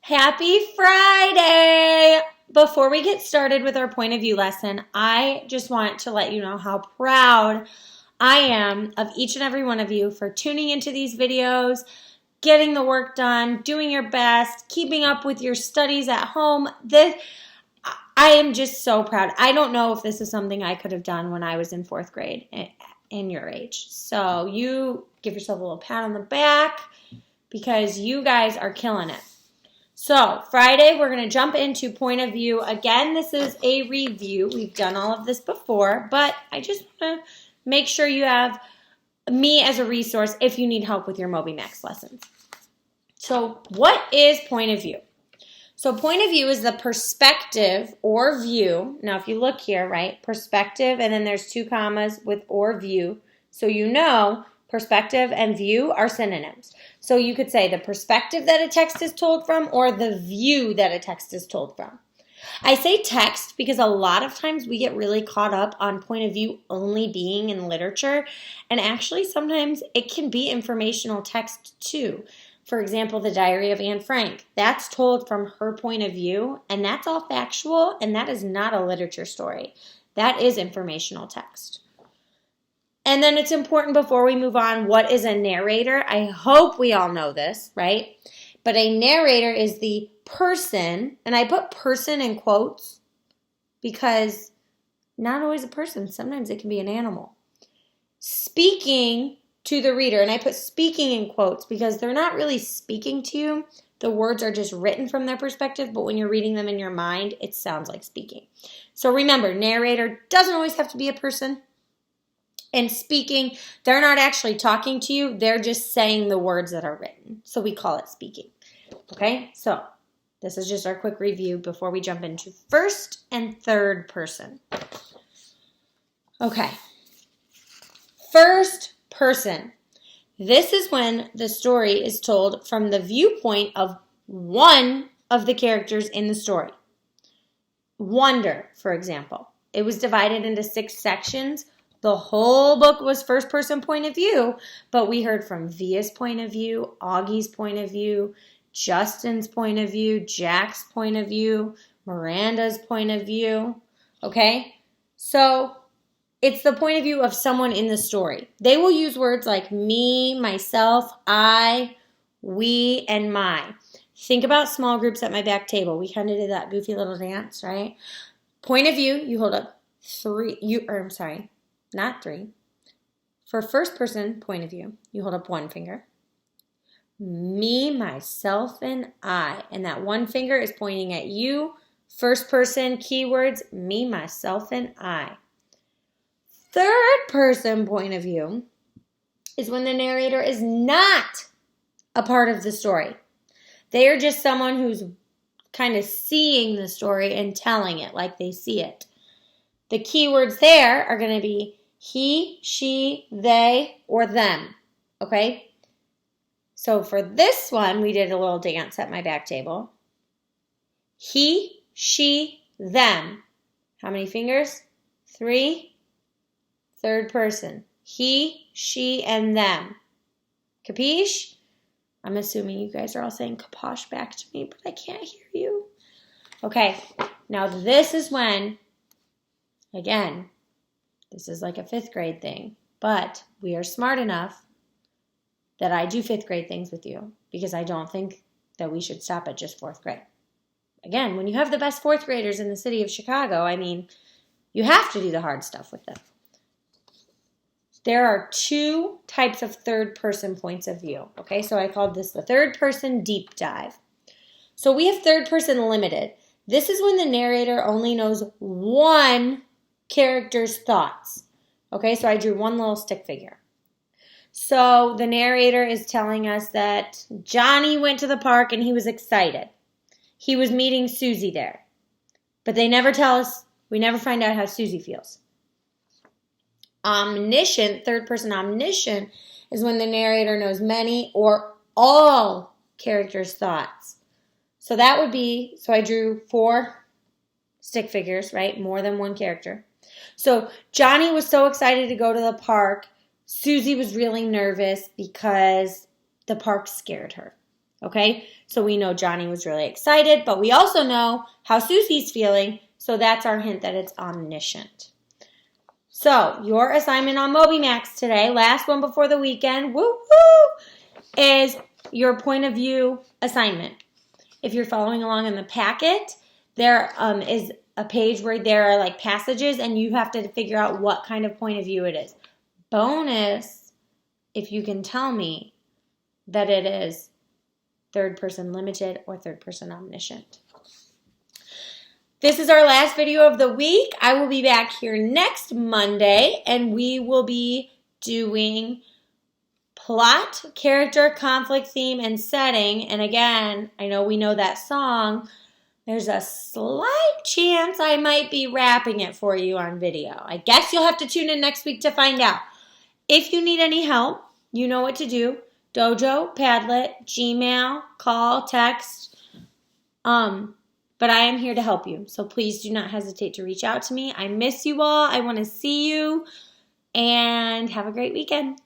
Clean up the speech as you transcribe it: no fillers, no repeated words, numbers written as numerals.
Happy Friday! Before we get started with our point of view lesson, I just want to let you know how proud I am of each and every one of you for tuning into these videos, getting the work done, doing your best, keeping up with your studies at home. I am just so proud. I don't know if this is something I could have done when I was in 4th grade in your age. So you give yourself a little pat on the back because you guys are killing it. So Friday, we're going to jump into point of view. Again, this is a review. We've done all of this before, but I just want to make sure you have me as a resource if you need help with your Moby Max lessons. So what is point of view? So point of view is the perspective or view. Now, if you look here, right, perspective, and then there's 2 commas with or view. So you know perspective and view are synonyms. So you could say the perspective that a text is told from or the view that a text is told from. I say text because a lot of times we get really caught up on point of view only being in literature, and actually sometimes it can be informational text too. For example, the Diary of Anne Frank. That's told from her point of view, and that's all factual, and that is not a literature story. That is informational text. And then it's important before we move on, what is a narrator? I hope we all know this, right? But a narrator is the person, and I put person in quotes because not always a person. Sometimes it can be an animal. Speaking to the reader, and I put speaking in quotes because they're not really speaking to you. The words are just written from their perspective, but when you're reading them in your mind, it sounds like speaking. So remember, narrator doesn't always have to be a person. And speaking, they're not actually talking to you. They're just saying the words that are written. So we call it speaking. Okay, so this is just our quick review before we jump into first and third person. Okay, first person. This is when the story is told from the viewpoint of one of the characters in the story. Wonder, for example. It was divided into 6 sections. The whole book was first person point of view, but we heard from Via's point of view, Augie's point of view, Justin's point of view, Jack's point of view, Miranda's point of view. Okay? So it's the point of view of someone in the story. They will use words like me, myself, I, we, and my. Think about small groups at my back table. We kind of did that goofy little dance, right? Point of view, you hold up 3. Not 3. For first person point of view, you hold up 1 finger. Me, myself, and I. And that 1 finger is pointing at you. First person keywords, me, myself, and I. Third person point of view is when the narrator is not a part of the story. They are just someone who's kind of seeing the story and telling it like they see it. The keywords there are going to be he, she, they, or them. Okay? So for this one, we did a little dance at my back table. He, she, them. How many fingers? 3. Third person. He, she, and them. Capiche? I'm assuming you guys are all saying kaposh back to me, but I can't hear you. Okay, now this is when, again, this is like a 5th grade thing, but we are smart enough that I do 5th grade things with you because I don't think that we should stop at just 4th grade. Again, when you have the best 4th graders in the city of Chicago, I mean, you have to do the hard stuff with them. There are 2 types of third person points of view. Okay, so I called this the third person deep dive. So we have third person limited. This is when the narrator only knows one character's thoughts. Okay, so I drew 1 little stick figure. So the narrator is telling us that Johnny went to the park and he was excited. He was meeting Susie there. But they never tell us, we never find out how Susie feels. Omniscient, third person omniscient, is when the narrator knows many or all characters' thoughts. So that would be, so I drew 4 stick figures, right? More than 1 character. So Johnny was so excited to go to the park. Susie was really nervous because the park scared her. Okay, so we know Johnny was really excited, but we also know how Susie's feeling, so that's our hint that it's omniscient. So your assignment on MobyMax today, last one before the weekend, is your point of view assignment. If you're following along in the packet, there is a page where there are like passages and you have to figure out what kind of point of view it is. Bonus, if you can tell me that it is third person limited or third person omniscient. This is our last video of the week. I will be back here next Monday and we will be doing plot, character, conflict, theme, and setting. And again, I know we know that song. There's a slight chance I might be rapping it for you on video. I guess you'll have to tune in next week to find out. If you need any help, you know what to do. Dojo, Padlet, Gmail, call, text. But I am here to help you. So please do not hesitate to reach out to me. I miss you all. I want to see you. And have a great weekend.